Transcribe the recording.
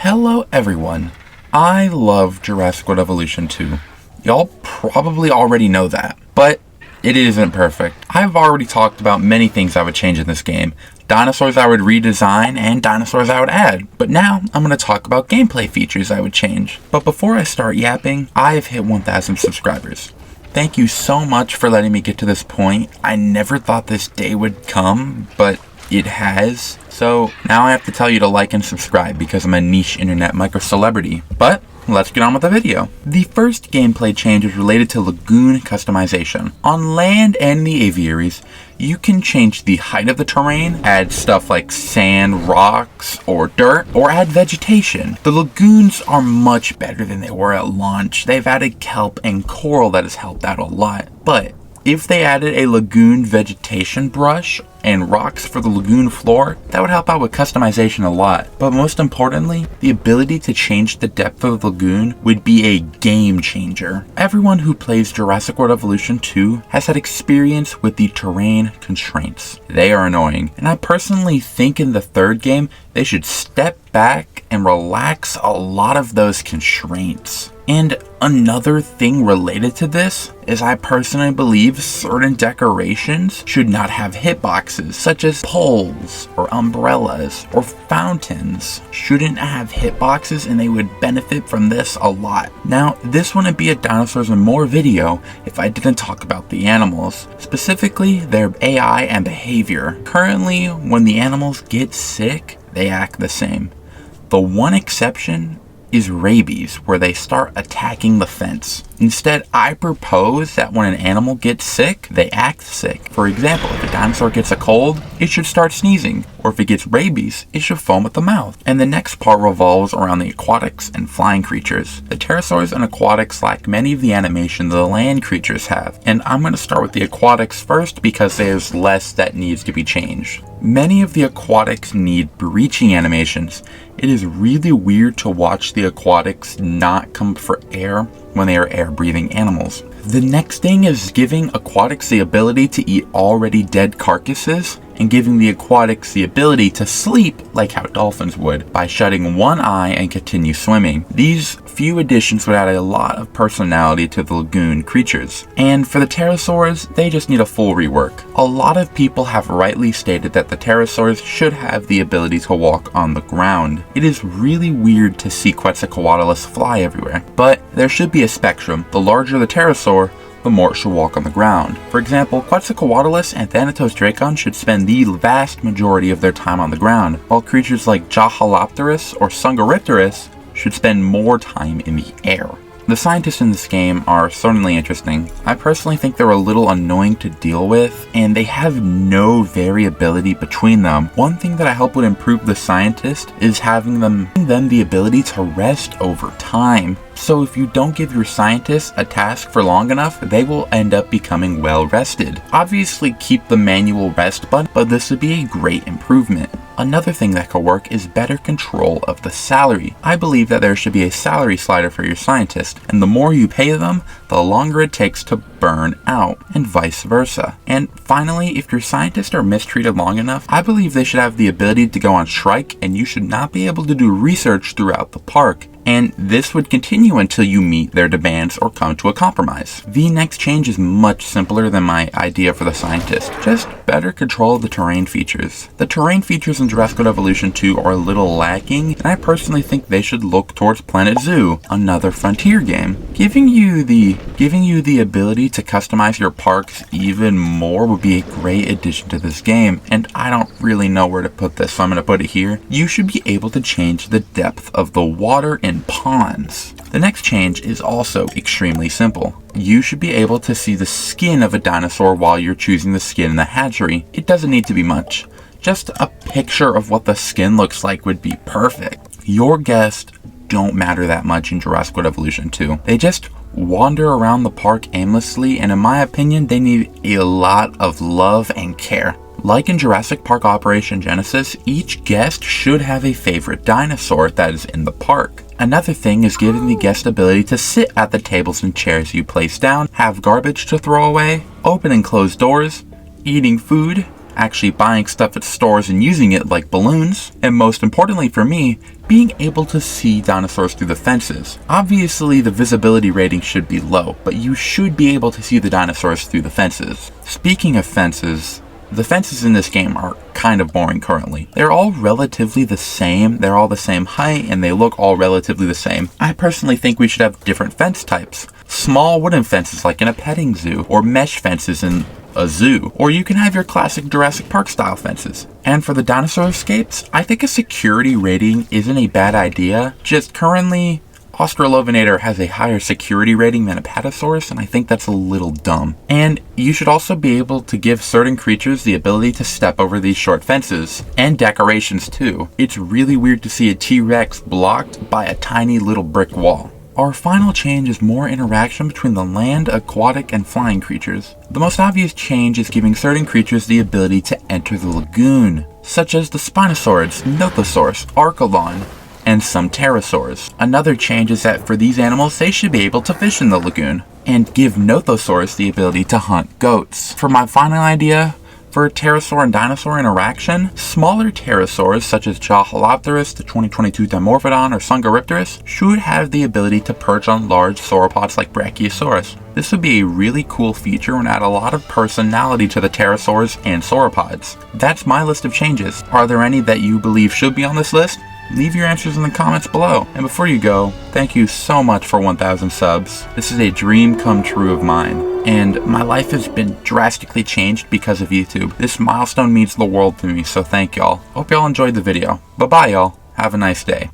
Hello everyone, I love Jurassic World Evolution 2. Y'all probably already know that, but it isn't perfect. I've already talked about many things I would change in this game. Dinosaurs I would redesign and dinosaurs I would add. But now I'm going to talk about gameplay features I would change. But before I start yapping, I have hit 1,000 subscribers. Thank you so much for letting me get to this point. I never thought this day would come, but it has. So now I have to tell you to like and subscribe because I'm a niche internet micro-celebrity. But let's get on with the video. The first gameplay change is related to Lagoon Customization. On land and the aviaries, you can change the height of the terrain, add stuff like sand, rocks, or dirt, or add vegetation. The lagoons are much better than they were at launch. They've added kelp and coral that has helped out a lot. But if they added a lagoon vegetation brush and rocks for the lagoon floor, that would help out with customization a lot. But most importantly, the ability to change the depth of the lagoon would be a game changer. Everyone who plays Jurassic World Evolution 2 has had experience with the terrain constraints. They are annoying, and I personally think in the third game, they should step back and relax a lot of those constraints. And another thing related to this is I personally believe certain decorations should not have hitboxes, such as poles or umbrellas or fountains shouldn't have hitboxes, and they would benefit from this a lot. Now, this wouldn't be a Dinosaurs and More video if I didn't talk about the animals, specifically their AI and behavior. Currently, when the animals get sick, they act the same. The one exception is rabies, where they start attacking the fence. Instead, I propose that when an animal gets sick, they act sick. For example, if a dinosaur gets a cold, it should start sneezing, or if it gets rabies, it should foam at the mouth. And the next part revolves around the aquatics and flying creatures. The pterosaurs and aquatics lack many of the animation the land creatures have, and I'm going to start with the aquatics first because there's less that needs to be changed. Many of the aquatics need breaching animations. It is really weird to watch the aquatics not come for air when they are air-breathing animals. The next thing is giving aquatics the ability to eat already dead carcasses and giving the aquatics the ability to sleep like how dolphins would by shutting one eye and continue swimming. These few additions would add a lot of personality to the lagoon creatures. And for the pterosaurs, they just need a full rework. A lot of people have rightly stated that the pterosaurs should have the ability to walk on the ground. It is really weird to see Quetzalcoatlus fly everywhere, but there should be a spectrum. The larger the pterosaur, the more it should walk on the ground. For example, Quetzalcoatlus and Thanatos Dracon should spend the vast majority of their time on the ground, while creatures like Jahalopterus or Sungaripterus should spend more time in the air. The scientists in this game are certainly interesting. I personally think they're a little annoying to deal with, and they have no variability between them. One thing that I hope would improve the scientist is having them the ability to rest over time. So if you don't give your scientists a task for long enough, they will end up becoming well rested. Obviously keep the manual rest button, but this would be a great improvement. Another thing that could work is better control of the salary. I believe that there should be a salary slider for your scientist, and the more you pay them, the longer it takes to burn out, and vice versa. And finally, if your scientists are mistreated long enough, I believe they should have the ability to go on strike, and you should not be able to do research throughout the park. And this would continue until you meet their demands or come to a compromise. The next change is much simpler than my idea for the scientist. Just better control of the terrain features. The terrain features in Jurassic World Evolution 2 are a little lacking, and I personally think they should look towards Planet Zoo, another Frontier game. Giving you the ability to customize your parks even more would be a great addition to this game, and I don't really know where to put this, so I'm going to put it here. You should be able to change the depth of the water in ponds. The next change is also extremely simple. You should be able to see the skin of a dinosaur while you're choosing the skin in the hatchery. It doesn't need to be much. Just a picture of what the skin looks like would be perfect. Your guests don't matter that much in Jurassic World Evolution 2. They just wander around the park aimlessly, and in my opinion, they need a lot of love and care. Like in Jurassic Park Operation Genesis, each guest should have a favorite dinosaur that is in the park. Another thing is giving the guest ability to sit at the tables and chairs you place down, have garbage to throw away, open and close doors, eating food, actually buying stuff at stores and using it like balloons, and most importantly for me, being able to see dinosaurs through the fences. Obviously the visibility rating should be low, but you should be able to see the dinosaurs through the fences. Speaking of fences, the fences in this game are kind of boring currently. They're all relatively the same, they're all the same height, and they look all relatively the same. I personally think we should have different fence types. Small wooden fences like in a petting zoo, or mesh fences in a zoo, or you can have your classic Jurassic Park style fences. And for the dinosaur escapes, I think a security rating isn't a bad idea, just currently Australovenator has a higher security rating than Apatosaurus, and I think that's a little dumb. And you should also be able to give certain creatures the ability to step over these short fences, and decorations too. It's really weird to see a T-Rex blocked by a tiny little brick wall. Our final change is more interaction between the land, aquatic, and flying creatures. The most obvious change is giving certain creatures the ability to enter the lagoon, such as the Spinosaurids, Nothosaurus, Archelon, and some pterosaurs. Another change is that for these animals, they should be able to fish in the lagoon, and give Nothosaurus the ability to hunt goats. For my final idea, for pterosaur and dinosaur interaction, smaller pterosaurs such as Jahalopterus, the 2022 Dimorphodon, or Sungaripterus should have the ability to perch on large sauropods like Brachiosaurus. This would be a really cool feature and add a lot of personality to the pterosaurs and sauropods. That's my list of changes. Are there any that you believe should be on this list? Leave your answers in the comments below. And before you go, thank you so much for 1,000 subs. This is a dream come true of mine, and my life has been drastically changed because of YouTube. This milestone means the world to me, so thank y'all. Hope y'all enjoyed the video. Bye-bye, y'all. Have a nice day.